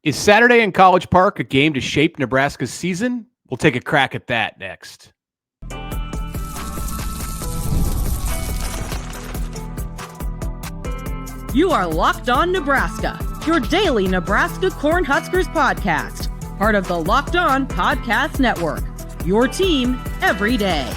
Is Saturday in College Park a game to shape Nebraska's season? We'll take a crack at that next. You are Locked On Nebraska, your daily Nebraska Cornhuskers podcast, part of the Locked On Podcast Network, your team every day.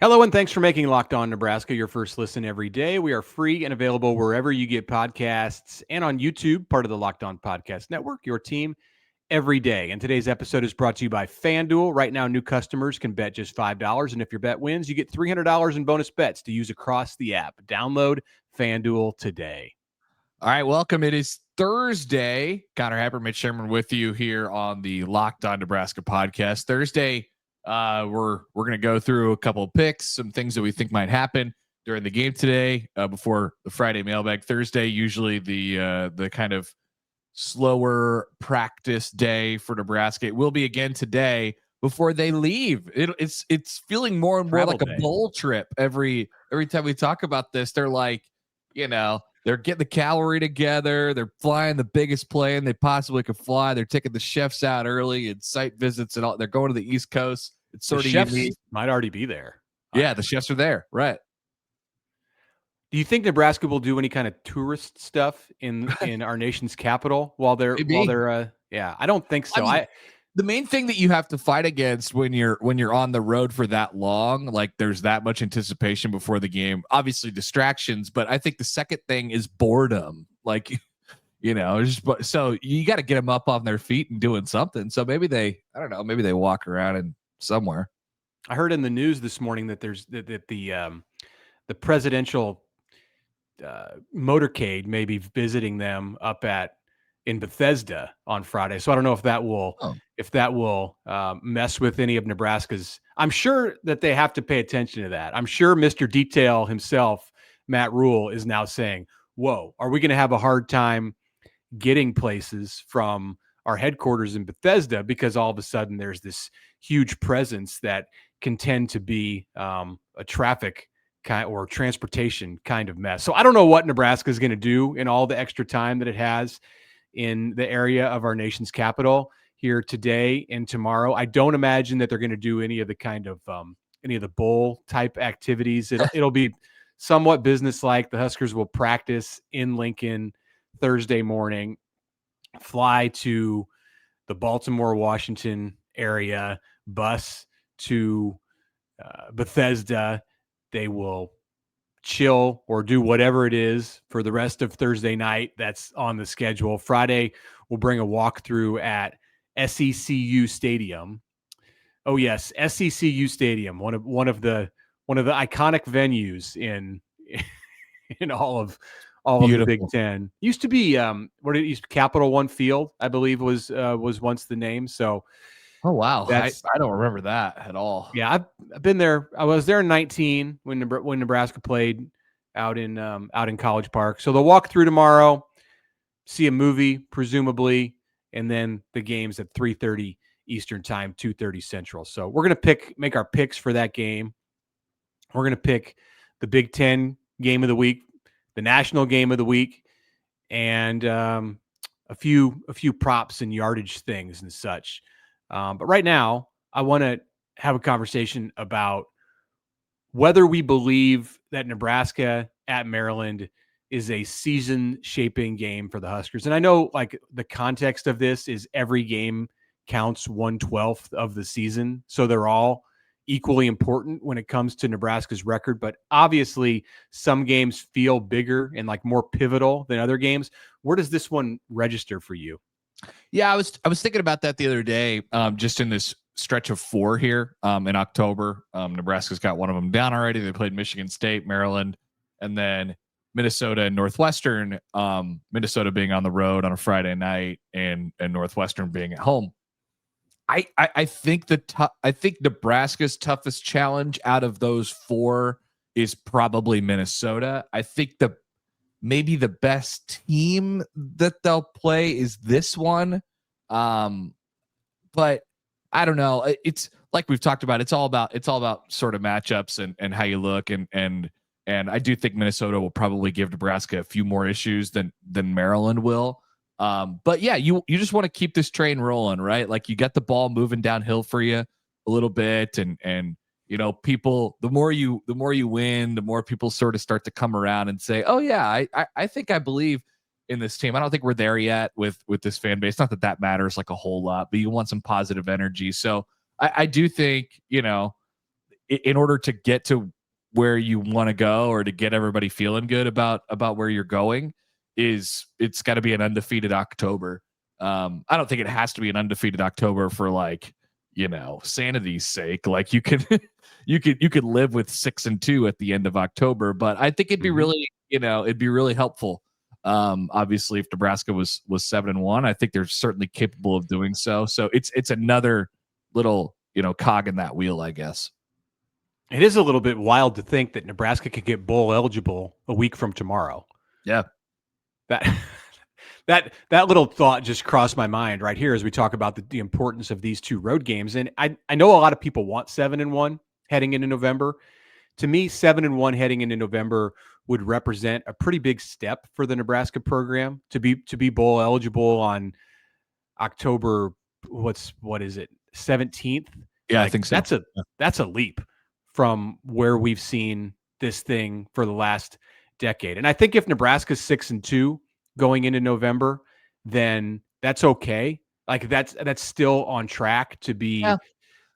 Hello, and thanks for making Locked On Nebraska your first listen every day. We are free and available wherever you get podcasts and on YouTube, part of the Locked On Podcast Network, your team every day. And today's episode is brought to you by FanDuel. Right now, new customers can bet just $5, and if your bet wins, you get $300 in bonus bets to use across the app. Download FanDuel today. All right, welcome. It is Thursday. Connor Happer, Mitch Sherman with you here on the Locked On Nebraska podcast. Thursday, we're going to go through a couple of picks, some things that we think might happen during the game today before the Friday mailbag. Thursday, usually the kind of slower practice day for Nebraska. It will be again today before they leave. It's feeling more and more Travel like a day. bowl trip every time we talk about this. They're like, they're getting the cavalry together. They're flying the biggest plane they possibly could fly. They're taking the chefs out early and site visits and all. They're going to the East Coast. It's sort The of chefs unique. might already be there. Yeah, the chefs are there. Right. Do you think Nebraska will do any kind of tourist stuff in our nation's capital while they're Maybe. yeah, I don't think so. I mean, the main thing that you have to fight against when you're on the road for that long, like there's that much anticipation before the game, obviously distractions, but I think the second thing is boredom. Like, so you got to get them up on their feet and doing something. So maybe they walk around and somewhere. I heard in the news this morning that there's that the presidential motorcade may be visiting them up in Bethesda on Friday. So I don't know if that will mess with any of Nebraska's. I'm sure that they have to pay attention to that. I'm sure Mr. Detail himself, Matt Rule, is now saying, whoa, are we going to have a hard time getting places from our headquarters in Bethesda because all of a sudden there's this huge presence that can tend to be a traffic kind or transportation kind of mess. So I don't know what Nebraska is going to do in all the extra time that it has in the area of our nation's capital here today and tomorrow. I don't imagine that they're going to do any of the kind of any of the bowl type activities. It'll be somewhat businesslike. The Huskers will practice in Lincoln Thursday morning, fly to the Baltimore, Washington area, bus to Bethesda. They will chill or do whatever it is for the rest of Thursday night that's on the schedule. Friday, we'll bring a walkthrough at SECU Stadium. Oh yes, SECU Stadium, one of the iconic venues in all of the Big Ten. Used to be Capital One Field, I believe was once the name. So. Oh, wow. I don't remember that at all. Yeah, I've been there. I was there in 19 when Nebraska played out in College Park. So they'll walk through tomorrow, see a movie, presumably, and then the game's at 3:30 Eastern Time, 2:30 Central. So we're going to make our picks for that game. We're going to pick the Big Ten game of the week, the national game of the week, and a few props and yardage things and such. But right now, I want to have a conversation about whether we believe that Nebraska at Maryland is a season-shaping game for the Huskers. And I know, like, the context of this is every game counts 1/12 of the season, so they're all equally important when it comes to Nebraska's record. But obviously, some games feel bigger and like more pivotal than other games. Where does this one register for you? Yeah, I was thinking about that the other day, just in this stretch of 4 here in October. Nebraska's got one of them down already. They played Michigan State, Maryland, and then Minnesota and Northwestern. Minnesota being on the road on a Friday night and Northwestern being at home. I think I think Nebraska's toughest challenge out of those 4 is probably Minnesota. I think maybe the best team that they'll play is this one. But I don't know. It's like we've talked about. It's all about sort of matchups and how you look and And I do think Minnesota will probably give Nebraska a few more issues than Maryland will. But yeah, you just want to keep this train rolling, right? Like you got the ball moving downhill for you a little bit, and you know, people, the more you win, the more people sort of start to come around and say, oh yeah, I think I believe in this team. I don't think we're there yet with this fan base. Not that matters like a whole lot, but you want some positive energy. So I do think, you know, in order to get to where you want to go, or to get everybody feeling good about where you're going, it's got to be an undefeated October. I don't think it has to be an undefeated October for, like, you know, sanity's sake. Like you could you could live with 6-2 at the end of October, but I think it'd be really, you know, it'd be really helpful. Obviously if Nebraska was 7-1, I think they're certainly capable of doing so. So it's another little, you know, cog in that wheel, I guess. It is a little bit wild to think that Nebraska could get bowl eligible a week from tomorrow. Yeah. That little thought just crossed my mind right here as we talk about the importance of these two road games. And I know a lot of people want 7-1 heading into November. To me, 7-1 heading into November would represent a pretty big step for the Nebraska program to be bowl eligible on October. What is it? 17th. Yeah, like, I think so. That's a leap from where we've seen this thing for the last decade. And I think if Nebraska's 6-2 going into November, then that's okay. Like that's still on track to be. Yeah.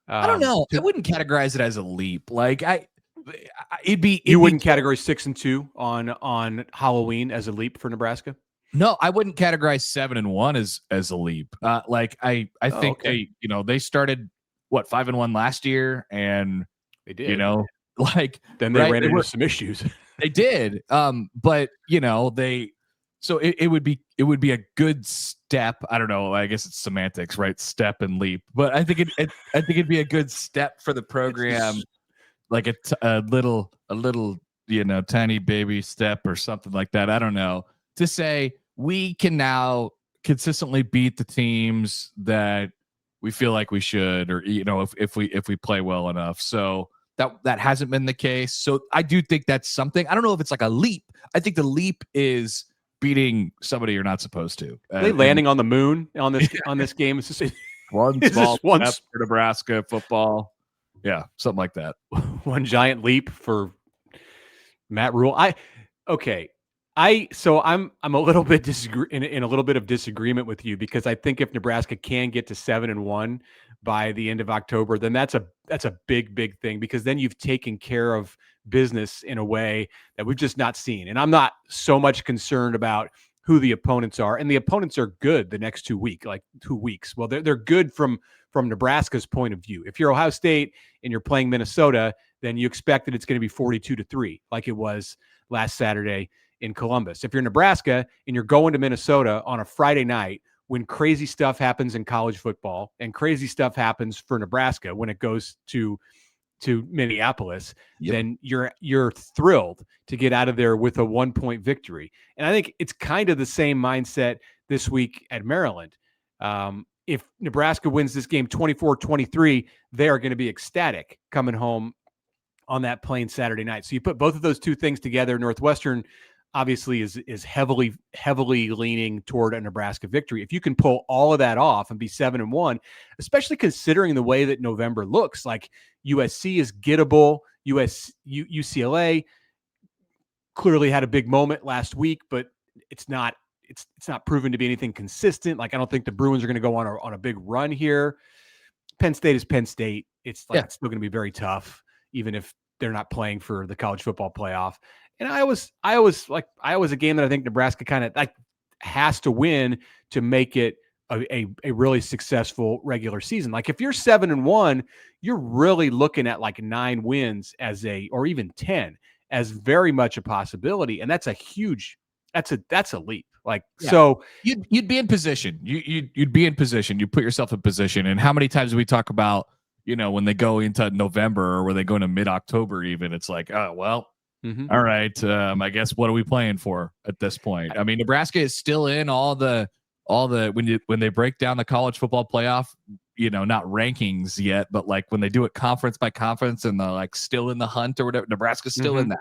I don't know. I wouldn't categorize it as a leap. Like you wouldn't categorize 6-2 on Halloween as a leap for Nebraska? No, I wouldn't categorize 7-1 as a leap. Like I think okay. They started 5-1 last year, and they did. Like then they ran into some issues. They did. But so it would be a good step. I don't know. I guess it's semantics, right? Step and leap. But I think it'd be a good step for the program, like a little tiny baby step or something like that. I don't know. To say we can now consistently beat the teams that we feel like we should, or if we play well enough. So that hasn't been the case. So I do think that's something. I don't know if it's like a leap. I think the leap is beating somebody you're not supposed to. Are they landing on the moon on this game? It's just one small step for Nebraska football. Yeah, something like that. One giant leap for Matt Rule. I'm a little bit in a little bit of disagreement with you, because I think if Nebraska can get to 7-1 by the end of October, then that's a big thing, because then you've taken care of business in a way that we've just not seen. And I'm not so much concerned about who the opponents are, and the opponents are good the next 2 weeks. Well, they're good from Nebraska's point of view. If you're Ohio State and you're playing Minnesota, then you expect that it's going to be 42-3 like it was last Saturday in Columbus. If you're Nebraska and you're going to Minnesota on a Friday night when crazy stuff happens in college football, and crazy stuff happens for Nebraska when it goes to Minneapolis, then you're thrilled to get out of there with a 1-point victory. And I think it's kind of the same mindset this week at Maryland. If Nebraska wins this game 24-23, they are going to be ecstatic coming home on that plane Saturday night. So you put both of those two things together. Northwestern obviously is heavily leaning toward a Nebraska victory. If you can pull all of that off and be 7-1, especially considering the way that November looks, like USC is gettable. UCLA clearly had a big moment last week, but it's not proven to be anything consistent. Like, I don't think the Bruins are going to go on a big run here. Penn State is Penn State. It's still going to be very tough, even if they're not playing for the college football playoff. And Iowa's a game that I think Nebraska kind of like has to win to make it a really successful regular season. Like, if you're 7-1, you're really looking at like 9 wins or even 10 as very much a possibility. And that's a leap. Like, so you'd be in position. You'd be in position. You put yourself in position. And how many times do we talk about, when they go into November, or when they go into mid-October even, it's like, oh, well, all right. I guess what are we playing for at this point? I mean, Nebraska is still in all the when they break down the college football playoff, not rankings yet, but like when they do it conference by conference and they're like still in the hunt or whatever, Nebraska's still in that.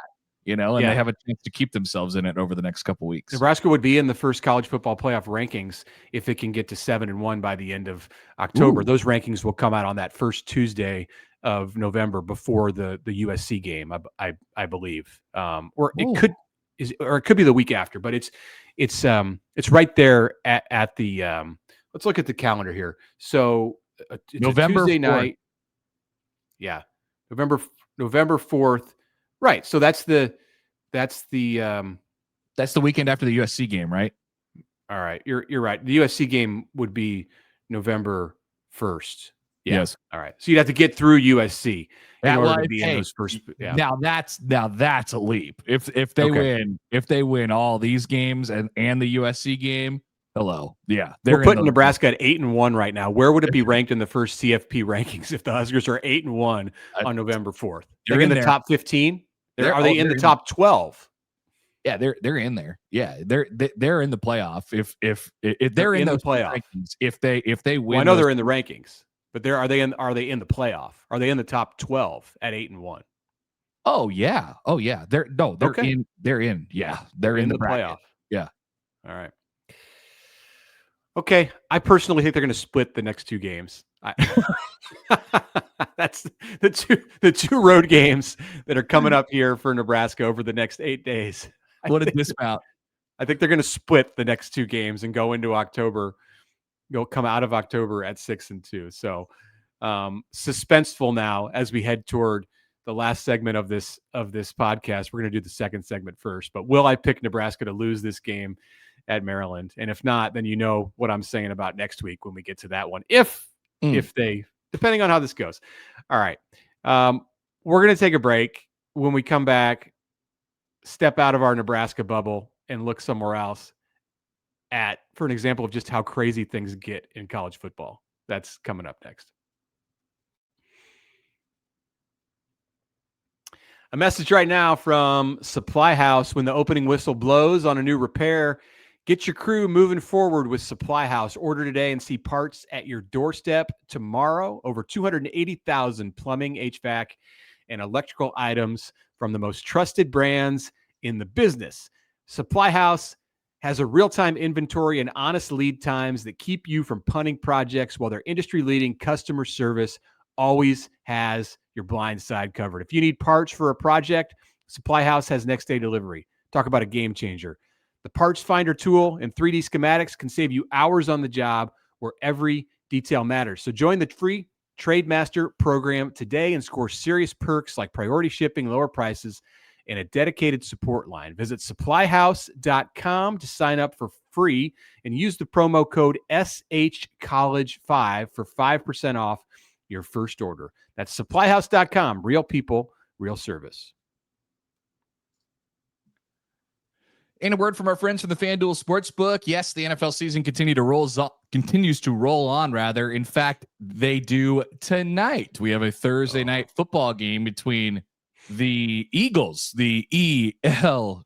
and they have a chance to keep themselves in it over the next couple weeks. Nebraska would be in the first college football playoff rankings if it can get to 7-1 by the end of October. Ooh. Those rankings will come out on that first Tuesday of November before the USC game, I believe, or it could be the week after, but it's right there at the. Let's look at the calendar here. So it's November Tuesday 4th. night. Yeah, November 4th. Right. So that's the weekend after the USC game, right? All right. You're right. The USC game would be November 1st. Yeah. Yes. All right. So you'd have to get through USC in order to be in hey, those first. Yeah. Now that's a leap. If they win all these games and the USC game, hello. Yeah. We're putting Nebraska at 8-1 right now. Where would it be ranked in the first CFP rankings if the Huskers are 8-1 on November 4th? They're in the top 15. Are they in the top 12? Yeah, they're in there. Yeah, they're in the playoff. If they're in those playoff rankings, if they win, well, I know they're in the rankings, but are they in the playoff? Are they in the top 12 at 8-1? Oh yeah. They're in. They're in. Yeah, they're in the playoff. Yeah. All right. Okay, I personally think they're going to split the next two games. That's the two road games that are coming up here for Nebraska over the next 8 days. What is this about? I think they're going to split the next two games and go into October. Come out of October at 6-2. So suspenseful now as we head toward the last segment of this podcast. We're going to do the second segment first. But will I pick Nebraska to lose this game at Maryland? And if not, then you know what I'm saying about next week when we get to that one. If they, depending on how this goes. All right. We're going to take a break. When we come back, step out of our Nebraska bubble and look somewhere else for an example of just how crazy things get in college football. That's coming up next. A message right now from SupplyHouse. When the opening whistle blows on a new repair, get your crew moving forward with SupplyHouse. Order today and see parts at your doorstep tomorrow. Over 280,000 plumbing, HVAC, and electrical items from the most trusted brands in the business. SupplyHouse has a real-time inventory and honest lead times that keep you from punting projects, while their industry-leading customer service always has your blind side covered. If you need parts for a project, SupplyHouse has next-day delivery. Talk about a game changer. The Parts Finder tool and 3D schematics can save you hours on the job where every detail matters. So join the free Trademaster program today and score serious perks like priority shipping, lower prices, and a dedicated support line. Visit SupplyHouse.com to sign up for free and use the promo code SHCollege5 for 5% off your first order. That's SupplyHouse.com. Real people, real service. And a word from our friends from the FanDuel Sportsbook. Yes, the NFL season continues to roll on, rather. In fact, they do tonight. We have a Thursday night football game between the Eagles, the ELGLES,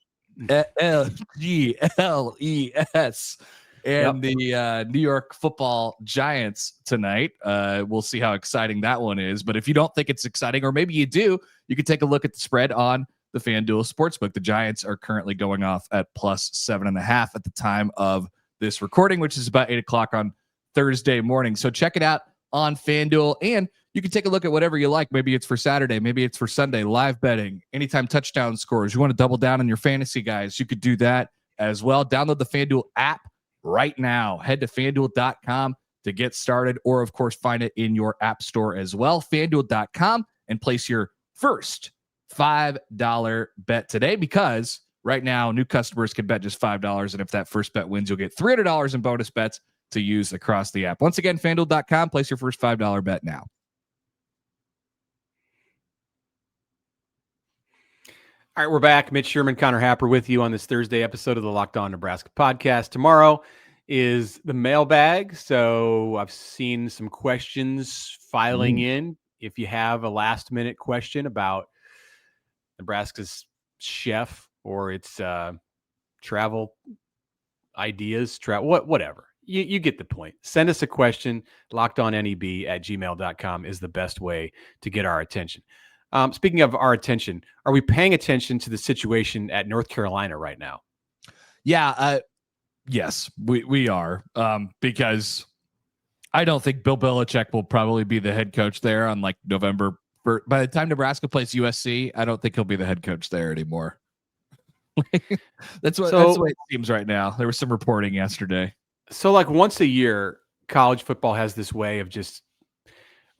and the New York Football Giants tonight. We'll see how exciting that one is. But if you don't think it's exciting, or maybe you do, you can take a look at the spread on the FanDuel Sportsbook. The Giants are currently going off at +7.5 at the time of this recording, which is about 8 o'clock on Thursday morning. So check it out on FanDuel, and you can take a look at whatever you like. Maybe it's for Saturday, maybe it's for Sunday, live betting, anytime touchdown scores. You want to double down on your fantasy guys, you could do that as well. Download the FanDuel app right now. Head to FanDuel.com to get started, or of course, find it in your app store as well. FanDuel.com, and place your first $5 bet today, because right now new customers can bet just $5, and if that first bet wins, you'll get $300 in bonus bets to use across the app. Once again, FanDuel.com, place your first $5 bet now. All right, we're back. Mitch Sherman, Connor Happer with you on this Thursday episode of the Locked On Nebraska podcast. Tomorrow is the mailbag, so I've seen some questions filing in. If you have a last-minute question about Nebraska's chef or its travel ideas, whatever. You get the point. Send us a question. LockedOnNEB@gmail.com is the best way to get our attention. Speaking of our attention, are we paying attention to the situation at North Carolina right now? Yeah. Yes, we are. Because I don't think Bill Belichick will probably be the head coach there on like November. By the time Nebraska plays USC, I don't think he'll be the head coach there anymore. That's the way it seems right now. There was some reporting yesterday. So like once a year, college football has this way of just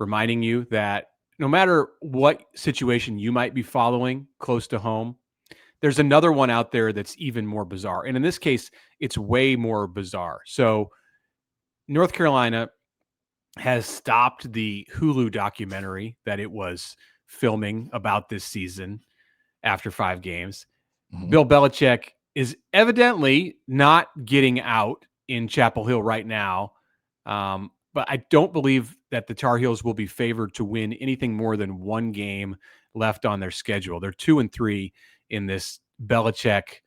reminding you that no matter what situation you might be following close to home, there's another one out there that's even more bizarre. And in this case, it's way more bizarre. So North Carolina has stopped the Hulu documentary that it was filming about this season after 5 games. Mm-hmm. Bill Belichick is evidently not getting out in Chapel Hill right now. But I don't believe that the Tar Heels will be favored to win anything more than 1 game left on their schedule. They're 2-3 in this Belichick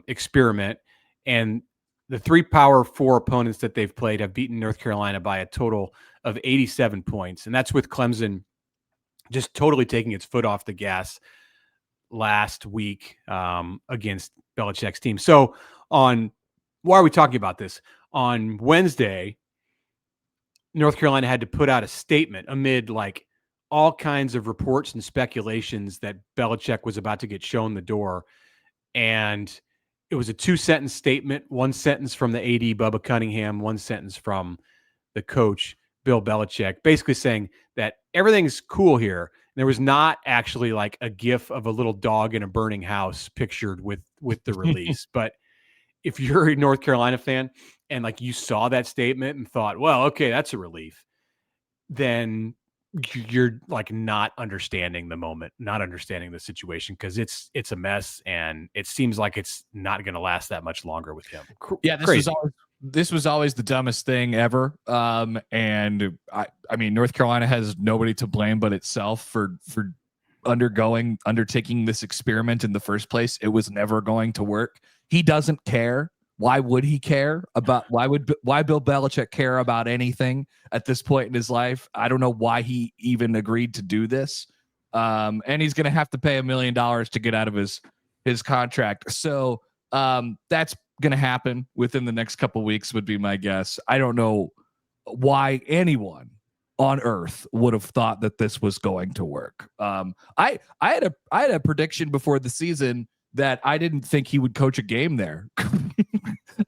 experiment. And the 3 Power 4 opponents that they've played have beaten North Carolina by a total of 87 points. And that's with Clemson just totally taking its foot off the gas last week against Belichick's team. So why are we talking about this? On Wednesday, North Carolina had to put out a statement amid like all kinds of reports and speculations that Belichick was about to get shown the door. And it was a 2-sentence statement, 1 sentence from the AD, Bubba Cunningham, 1 sentence from the coach, Bill Belichick, basically saying that everything's cool here. There was not actually like a gif of a little dog in a burning house pictured with the release. But if you're a North Carolina fan and like you saw that statement and thought, well, okay, that's a relief, then you're like not understanding the moment, not understanding the situation, because it's a mess and it seems like it's not going to last that much longer with him. Yeah, this was always the dumbest thing ever. And I mean, North Carolina has nobody to blame but itself for undertaking this experiment in the first place. It was never going to work. He doesn't care. Why would he care about why Bill Belichick care about anything at this point in his life? I don't know why he even agreed to do this. And he's going to have to pay $1 million to get out of his contract. So that's going to happen within the next couple of weeks would be my guess. I don't know why anyone on earth would have thought that this was going to work. I had a prediction before the season that I didn't think he would coach a game there.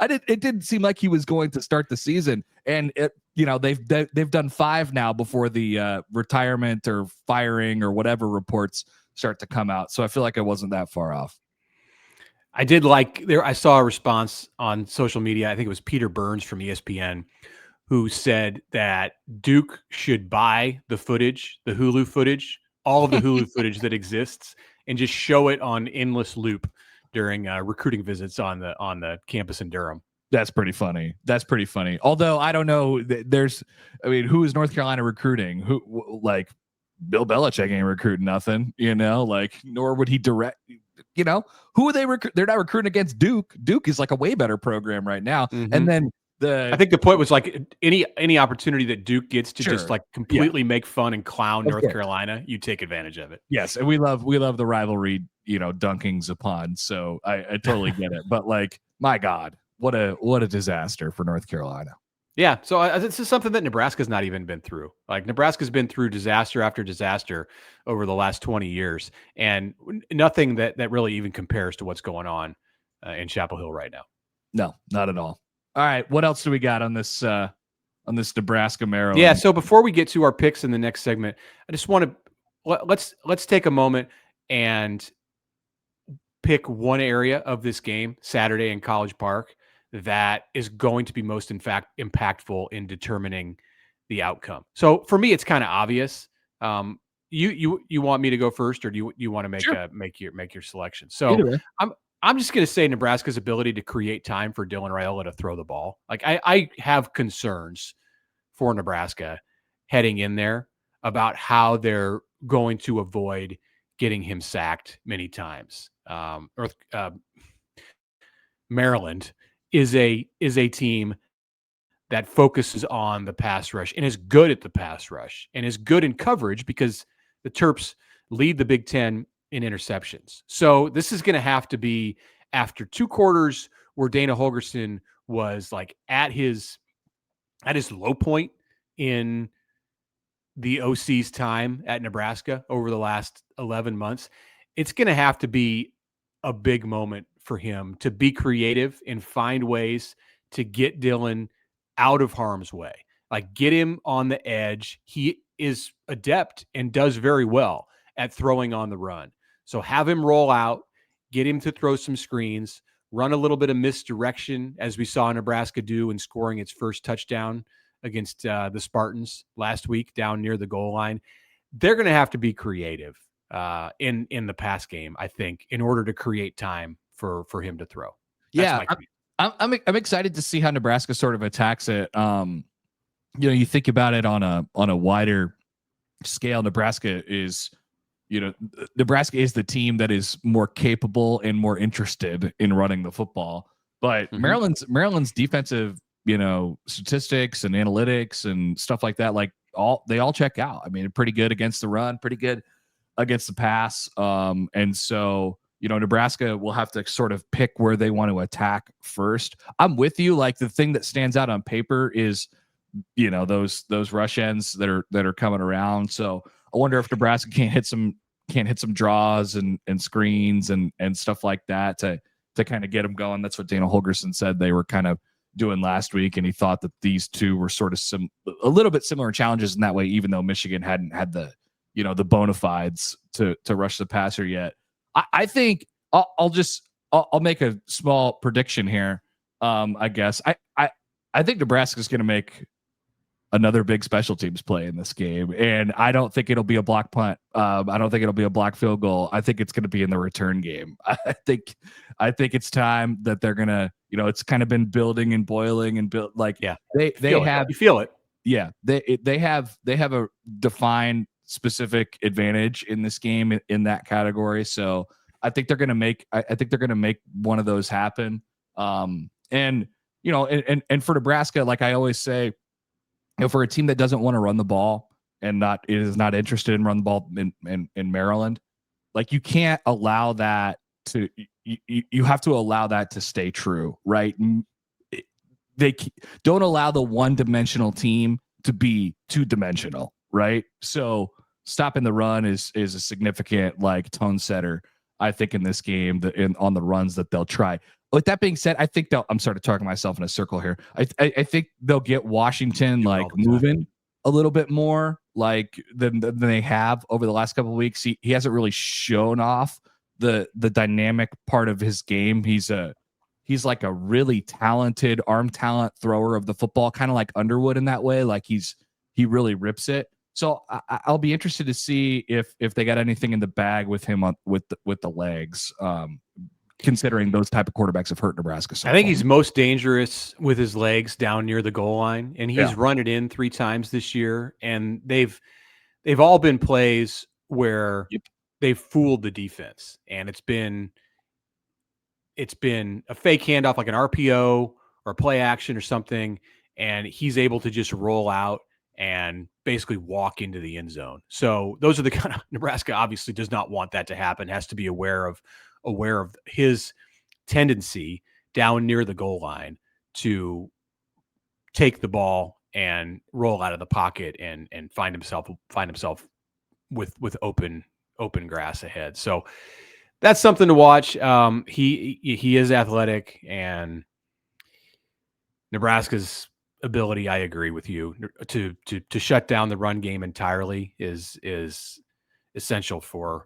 It didn't seem like he was going to start the season, and they've done 5 now before the retirement or firing or whatever reports start to come out. So I feel like I wasn't that far off. I did like there. I saw a response on social media. I think it was Peter Burns from ESPN, who said that Duke should buy the footage, the Hulu footage, all of the Hulu footage that exists, and just show it on endless loop during recruiting visits on the campus in Durham. That's pretty funny. Although I don't know, who is North Carolina recruiting? Who, like, Bill Belichick ain't recruiting nothing, nor would he direct. Who are they recruit? They're not recruiting against Duke. Duke is like a way better program right now. Mm-hmm. And then I think the point was like any opportunity that Duke gets to just like completely make fun and clown North Carolina, you take advantage of it. Yes, and we love the rivalry, dunkings upon. So I totally get it. But like, my God, what a disaster for North Carolina. Yeah, so this is something that Nebraska's not even been through. Like, Nebraska's been through disaster after disaster over the last 20 years, and nothing that really even compares to what's going on in Chapel Hill right now. No, not at all. All right, what else do we got on this Nebraska Maryland? Yeah, so before we get to our picks in the next segment, I just want to let's take a moment and pick one area of this game Saturday in College Park that is going to be most impactful in determining the outcome. So for me, it's kind of obvious. You want me to go first, or do you want to make your selection? So I'm just going to say Nebraska's ability to create time for Dylan Raiola to throw the ball. Like, I have concerns for Nebraska heading in there about how they're going to avoid getting him sacked many times. Maryland is a team that focuses on the pass rush and is good at the pass rush and is good in coverage because the Terps lead the Big Ten in interceptions. So this is going to have to be after 2 quarters where Dana Holgorsen was like at his low point in the OC's time at Nebraska over the last 11 months. It's going to have to be a big moment for him to be creative and find ways to get Dylan out of harm's way. Like, get him on the edge. He is adept and does very well at throwing on the run. So have him roll out, get him to throw some screens, run a little bit of misdirection, as we saw Nebraska do in scoring its first touchdown against the Spartans last week down near the goal line. They're going to have to be creative in the pass game, I think, in order to create time for him to throw. That's I'm excited to see how Nebraska sort of attacks it. You think about it on a wider scale. Nebraska is the team that is more capable and more interested in running the football. But Maryland's defensive, statistics and analytics and stuff like that, they all check out. I mean, pretty good against the run, pretty good against the pass. And so, Nebraska will have to sort of pick where they want to attack first. I'm with you. Like, the thing that stands out on paper is, those rush ends that are coming around. So I wonder if Nebraska can't hit some draws and screens and stuff like that to kind of get them going. That's what Dana Holgorsen said they were kind of doing last week, and he thought that these two were sort of a little bit similar challenges in that way, even though Michigan hadn't had the the bona fides to rush the passer yet. I think I'll make a small prediction here. I guess I think Nebraska's going to make another big special teams play in this game, and I don't think it'll be a block punt. I don't think it'll be a block field goal. I think it's going to be in the return game. I think it's time that they're gonna, it's kind of been building and boiling and build. They have, you feel it. Yeah, they have a defined specific advantage in this game in that category. So I think they're gonna make one of those happen. And for Nebraska, like I always say, for a team that doesn't want to run the ball and is not interested in run the ball in Maryland, like, you can't allow that to, you have to allow that to stay true, right? They don't allow the one-dimensional team to be two-dimensional, right? So stopping the run is a significant tone setter, I think, in this game, on the runs that they'll try. With that being said, I think I'm sort of talking myself in a circle here. I think they'll get Washington moving a little bit more than they have over the last couple of weeks. He hasn't really shown off the dynamic part of his game. He's like a really talented arm talent thrower of the football, kind of like Underwood in that way. Like, he really rips it. So I'll be interested to see if they got anything in the bag with him with the legs. Considering those type of quarterbacks have hurt Nebraska so I think far. he's most dangerous with his legs down near the goal line, and he's run it in 3 times this year, and they've all been plays where they've fooled the defense, and it's been a fake handoff, like an RPO or play action or something, and he's able to just roll out and basically walk into the end zone. So those are the kind of, Nebraska obviously does not want that to happen, has to be aware of his tendency down near the goal line to take the ball and roll out of the pocket and find himself with open grass ahead. So that's something to watch. He is athletic, and Nebraska's ability, I agree with you, to shut down the run game entirely is essential for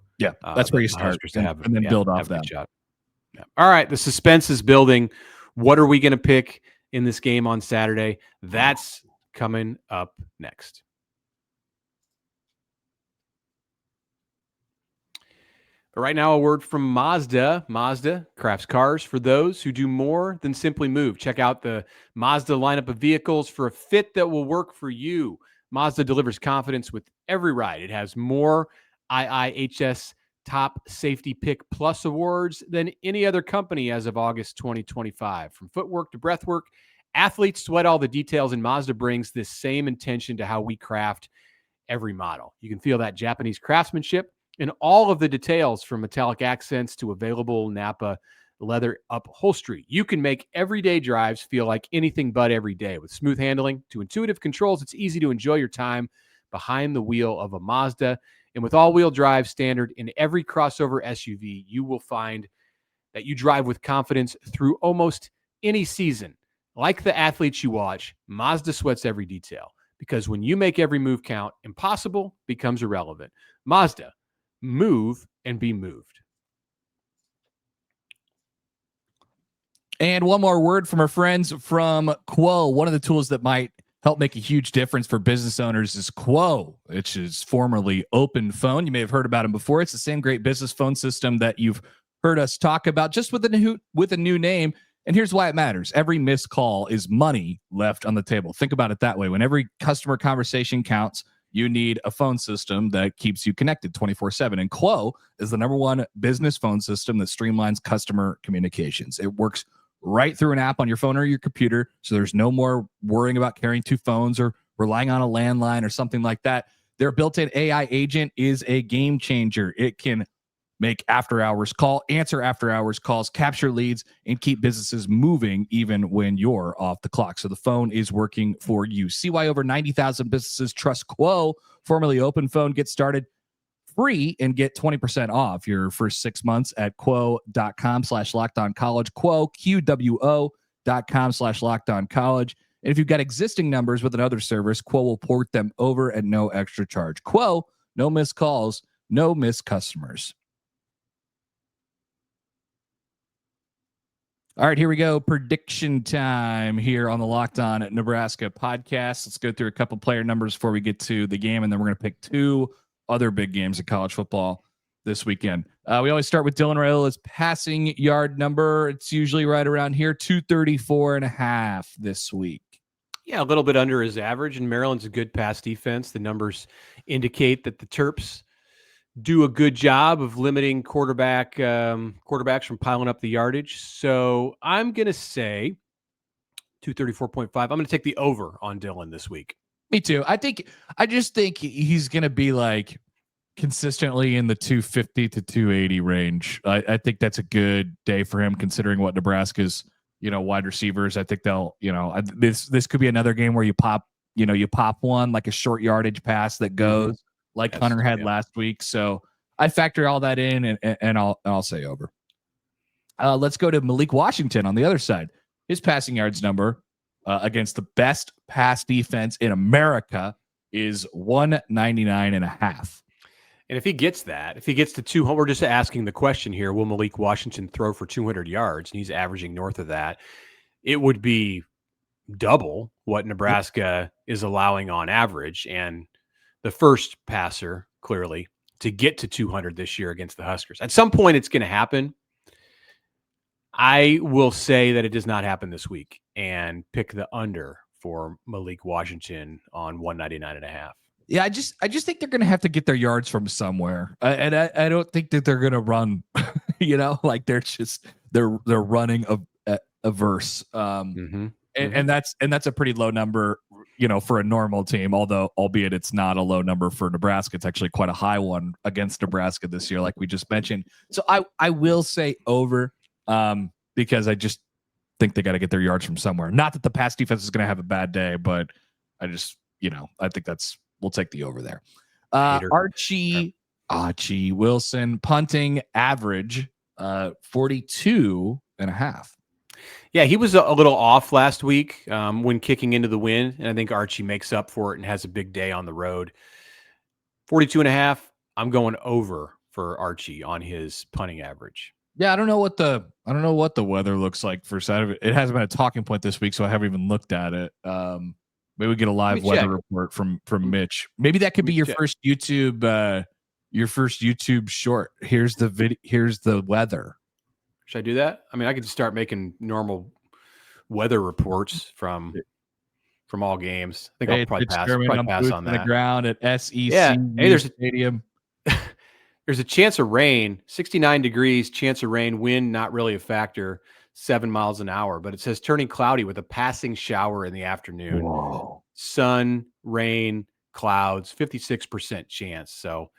that's where you start and then build off that. Yeah. All right, the suspense is building. What are we going to pick in this game on Saturday? That's coming up next. But right now, a word from Mazda. Mazda crafts cars for those who do more than simply move. Check out the Mazda lineup of vehicles for a fit that will work for you. Mazda delivers confidence with every ride. It has more IIHS Top Safety Pick Plus awards than any other company as of August 2025. From footwork to breathwork, athletes sweat all the details, and Mazda brings this same intention to how we craft every model. You can feel that Japanese craftsmanship And all of the details from metallic accents to available Napa leather upholstery. You can make everyday drives feel like anything but every day. With smooth handling to intuitive controls, it's easy to enjoy your time behind the wheel of a Mazda. And with all-wheel drive standard in every crossover SUV, you will find that you drive with confidence through almost any season. Like the athletes you watch, Mazda sweats every detail, because when you make every move count, impossible becomes irrelevant. Mazda, move and be moved. And one more word from our friends from Quo. One of the tools that might help make a huge difference for business owners is Quo, which is formerly Open Phone. You may have heard about them before. It's the same great business phone system that you've heard us talk about, just with a new name. And here's why it matters. Every missed call is money left on the table. Think about it that way. When every customer conversation counts, you need a phone system that keeps you connected 24/7. And Quo is the #1 business phone system that streamlines customer communications. It works right through an app on your phone or your computer, so there's no more worrying about carrying two phones or relying on a landline or something like that. Their built-in AI agent is a game changer. It can make answer after hours calls, capture leads, and keep businesses moving even when you're off the clock. So the phone is working for you. See why over 90,000 businesses trust Quo, formerly Open Phone. Get started free and get 20% off your first 6 months at quo.com/lockedoncollege. Quo, QWO.com/lockedoncollege. And if you've got existing numbers with another service, Quo will port them over at no extra charge. Quo, no missed calls, no missed customers. All right, here we go. Prediction time here on the Locked On Nebraska podcast. Let's go through a couple player numbers before we get to the game, and then we're going to pick two other big games in college football this weekend. We always start with Dylan Raiola's passing yard number. It's usually right around here, 234.5 this week. Yeah, a little bit under his average, and Maryland's a good pass defense. The numbers indicate that the Terps do a good job of limiting quarterbacks from piling up the yardage. So I'm going to say 234.5. I'm going to take the over on Dylan this week. Me too. I just think he's going to be like consistently in the 250 to 280 range. I think that's a good day for him, considering what Nebraska's, wide receivers. I think they'll, this could be another game where you pop one, like a short yardage pass that goes like Hunter had last week. So I factor all that in, and I'll say over. Let's go to Malik Washington on the other side. His passing yards number against the best pass defense in America is 199.5. And if he gets to 200, we're just asking the question here, will Malik Washington throw for 200 yards? And he's averaging north of that. It would be double what Nebraska is allowing on average. And the first passer, clearly, to get to 200 this year against the Huskers. At some point, it's going to happen. I will say that it does not happen this week and pick the under for Malik Washington on 199.5. Yeah, I just think they're going to have to get their yards from somewhere, and I don't think that they're going to run. Like they're running a verse, and that's a pretty low number, for a normal team. Albeit it's not a low number for Nebraska, it's actually quite a high one against Nebraska this year, like we just mentioned. So I will say over, because I just think they got to get their yards from somewhere. Not that the pass defense is going to have a bad day, but I just I think we'll take the over there. Archie Wilson punting average 42.5. Yeah, he was a little off last week when kicking into the wind, and I think Archie makes up for it and has a big day on the road. 42.5. I'm going over for Archie on his punting average. Yeah, I don't know what the weather looks like for Saturday. It hasn't been a talking point this week, so I haven't even looked at it. Maybe we get a live weather report from Mitch. Maybe that could be your first YouTube short. Here's the weather. Should I do that? I mean, I could just start making normal weather reports from all games. I think I'll probably pass on that. The ground at SEC. Yeah. Hey, there's stadium. There's a chance of rain. 69 degrees. Chance of rain. Wind not really a factor. 7 miles an hour, but it says turning cloudy with a passing shower in the afternoon. Whoa. Sun, rain, clouds, 56% chance. So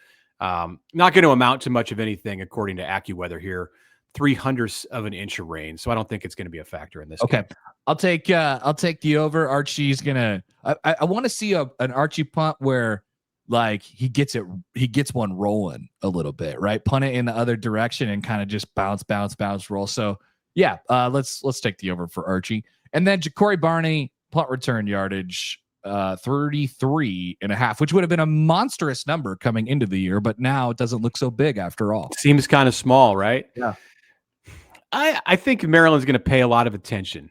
Not going to amount to much of anything according to AccuWeather here. 0.03 of an inch of rain, so I don't think it's going to be a factor in this game. I'll take the over. Archie's gonna. I want to see an Archie punt where like he gets one rolling a little bit, right? Punt it in the other direction and kind of just bounce, roll. So yeah, let's take the over for Archie. And then Ja'Cory Barney punt return yardage 33.5, which would have been a monstrous number coming into the year, but now it doesn't look so big after all. Seems kind of small, right? Yeah. I think Maryland's going to pay a lot of attention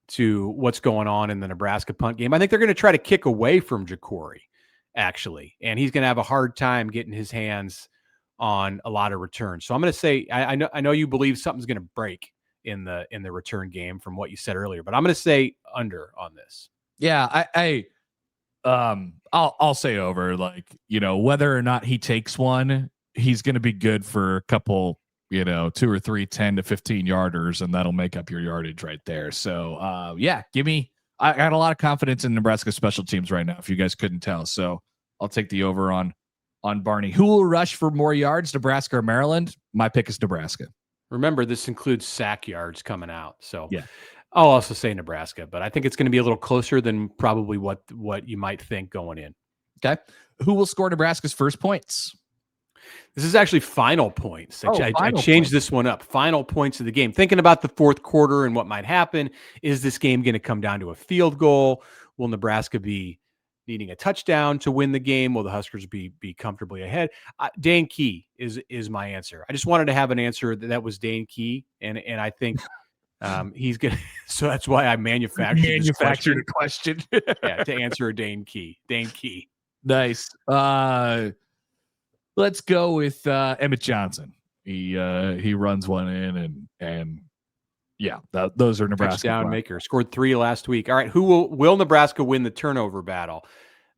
to what's going on in the Nebraska punt game. I think they're going to try to kick away from Ja'Cory, actually, and he's going to have a hard time getting his hands on a lot of returns. So I'm going to say I know you believe something's going to break in the return game from what you said earlier, but I'm going to say under on this. Yeah, I'll say over. Like, whether or not he takes one, he's going to be good for a couple, 2 or 3 10 to 15 yarders, and that'll make up your yardage right there. So I got a lot of confidence in Nebraska special teams right now, if you guys couldn't tell. So I'll take the over on Barney. Who will rush for more yards, Nebraska or Maryland? My pick is Nebraska. Remember, this includes sack yards coming out. So yeah, I'll also say Nebraska, but I think it's going to be a little closer than probably what you might think going in. Okay. Who will score Nebraska's first points? This is actually final points. I changed points. This one up. Final points of the game. Thinking about the fourth quarter and what might happen. Is this game going to come down to a field goal? Will Nebraska be needing a touchdown to win the game? Will the Huskers be comfortably ahead? Dane Key is my answer. I just wanted to have an answer that was Dane Key, and I think he's gonna. So that's why I manufactured a question. Yeah, to answer a Dane Key. Dane Key. Nice. Let's go with Emmett Johnson. He runs one in and yeah, those are Nebraska touchdown maker. Scored 3 last week. All right, who will Nebraska win the turnover battle?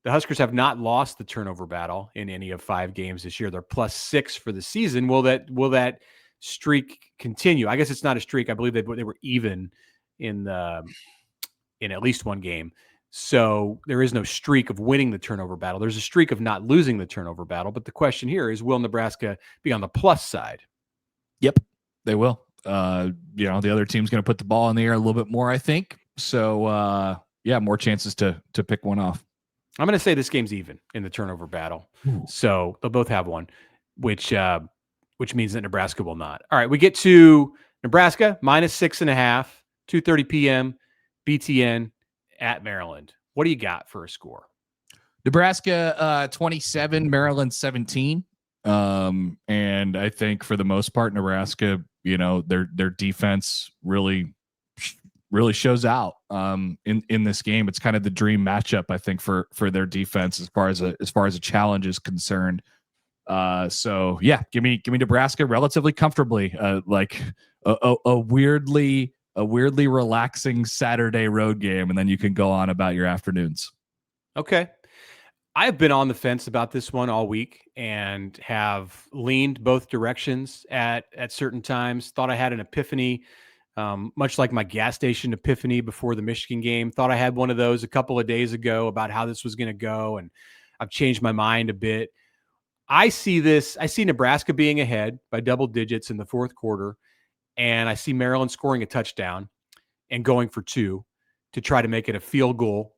The Huskers have not lost the turnover battle in any of 5 games this year. They're +6 for the season. Will that streak continue? I guess it's not a streak. I believe they were even in at least one game. So there is no streak of winning the turnover battle. There's a streak of not losing the turnover battle. But the question here is, will Nebraska be on the plus side? Yep, they will. The other team's going to put the ball in the air a little bit more, I think. So, more chances to pick one off. I'm going to say this game's even in the turnover battle. Ooh. So they'll both have one, which means that Nebraska will not. All right, we get to Nebraska -6.5, 2:30 p.m. BTN at Maryland. What do you got for a score? Nebraska 27, Maryland 17. And I think for the most part, Nebraska, their defense really shows out in this game. It's kind of the dream matchup, I think, for their defense as far as a challenge is concerned. So yeah, give me Nebraska relatively comfortably, like a weirdly relaxing Saturday road game, and then you can go on about your afternoons. Okay. I've been on the fence about this one all week and have leaned both directions at certain times. Thought I had an epiphany, much like my gas station epiphany before the Michigan game. Thought I had one of those a couple of days ago about how this was going to go, and I've changed my mind a bit. I see Nebraska being ahead by double digits in the fourth quarter, and I see Maryland scoring a touchdown and going for 2 to try to make it a field goal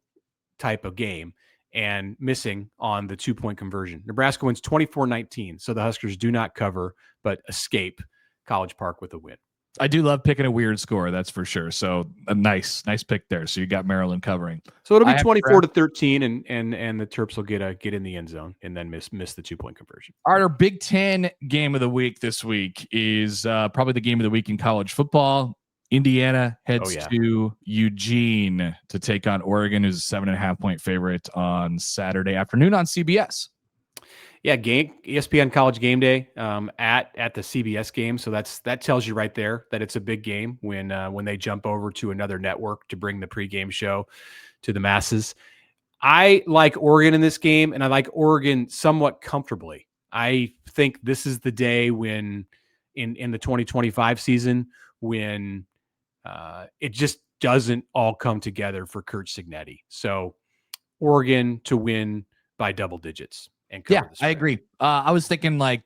type of game and missing on the 2-point conversion. Nebraska wins 24-19, so the Huskers do not cover but escape College Park with a win. I do love picking a weird score, that's for sure. So a nice pick there. So you got Maryland covering. So it'll be 24-13, and the Terps will get in the end zone and then miss the 2-point conversion. Our Big Ten game of the week this week is probably the game of the week in college football. Indiana heads to Eugene to take on Oregon, who's a 7.5-point favorite on Saturday afternoon on CBS. Yeah, ESPN College Game Day at the CBS game. So that tells you right there that it's a big game when they jump over to another network to bring the pregame show to the masses. I like Oregon in this game, and I like Oregon somewhat comfortably. I think this is the day when in the 2025 season when it just doesn't all come together for Kurt Cignetti. So Oregon to win by double digits. and cover the spread. I agree. I was thinking like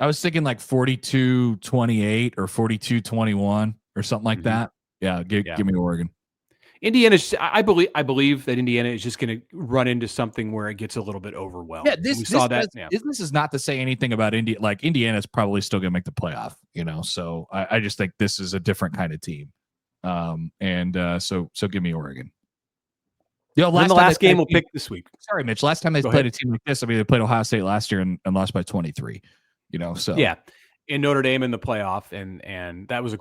42-28 or 42-21 or something like that. Yeah, give me Oregon. Indiana, I believe that Indiana is just going to run into something where it gets a little bit overwhelmed. Yeah, this is not to say anything about India. Like Indiana's probably still going to make the playoff, So I just think this is a different kind of team. So give me Oregon. The last game we'll pick this week. Sorry, Mitch. Last time they played a team like this, they played Ohio State last year and lost by 23. So yeah. In Notre Dame in the playoff, and that was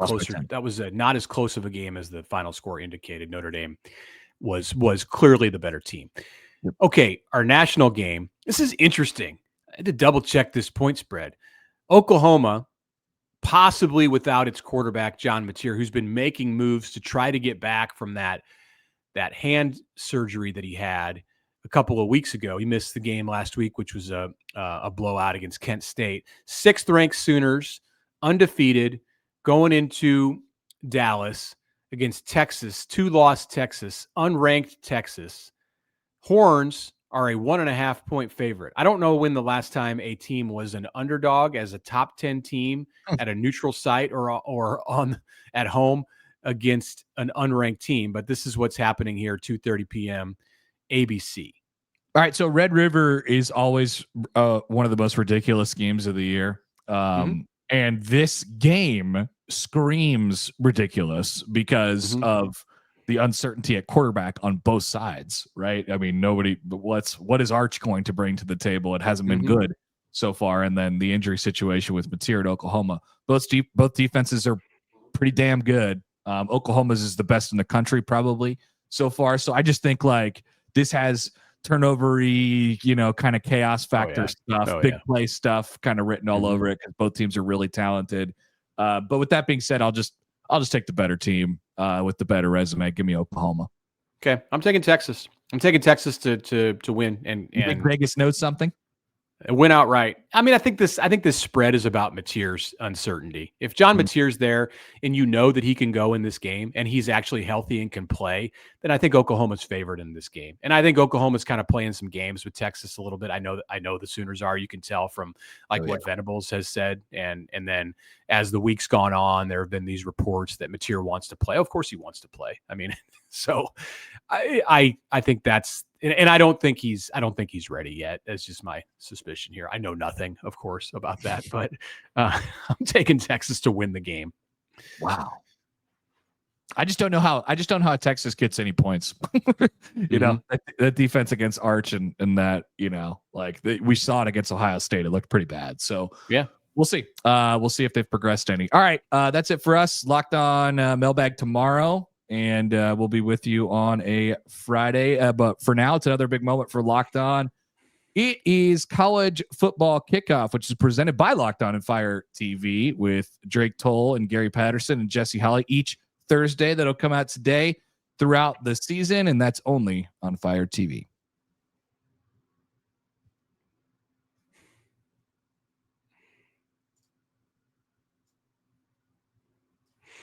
not as close of a game as the final score indicated. Notre Dame was clearly the better team. Yep. Okay, our national game. This is interesting. I had to double check this point spread. Oklahoma, possibly without its quarterback John Mateer, who's been making moves to try to get back from that hand surgery that he had a couple of weeks ago. He missed the game last week, which was a blowout against Kent State. 6th ranked Sooners, undefeated, going into Dallas against Texas, 2-loss Texas, unranked Texas. Horns are a 1.5 point favorite. I don't know when the last time a team was an underdog as a top 10 team at a neutral site or at home against an unranked team, but this is what's happening here, 2:30 p.m. ABC. All right, so Red River is always one of the most ridiculous games of the year. And this game screams ridiculous because of the uncertainty at quarterback on both sides, right? I mean, what is Arch going to bring to the table? It hasn't been good so far. And then the injury situation with Mateer at Oklahoma. Both defenses are pretty damn good. Oklahoma's is the best in the country probably so far. So I just think like this has turnover-y, kind of chaos factor stuff, big play stuff kind of written all over it because both teams are really talented. But with that being said, I'll just take the better team with the better resume. Give me Oklahoma. Okay, I'm taking Texas. I'm taking Texas to win and think Vegas knows something. Win outright. I mean, I think this spread is about Mateer's uncertainty. If John Mateer's there and that he can go in this game and he's actually healthy and can play, then I think Oklahoma's favored in this game. And I think Oklahoma's kind of playing some games with Texas a little bit. I know the Sooners are. You can tell from what Venables has said. And then as the week's gone on, there have been these reports that Mateer wants to play. Of course he wants to play. I mean, so I think that's. And I don't think he's ready yet. That's just my suspicion here. I know nothing, of course, about that, but I'm taking Texas to win the game. Wow. I just don't know how Texas gets any points. That defense against Arch and that, we saw it against Ohio State. It looked pretty bad. So yeah, we'll see. We'll see if they've progressed any. All right. That's it for us. Locked On Mailbag tomorrow. And we'll be with you on a Friday. But for now, it's another big moment for Locked On. It is college football kickoff, which is presented by Locked On and Fire TV with Drake Toll and Gary Patterson and Jesse Holly each Thursday. That'll come out today throughout the season, and that's only on Fire TV.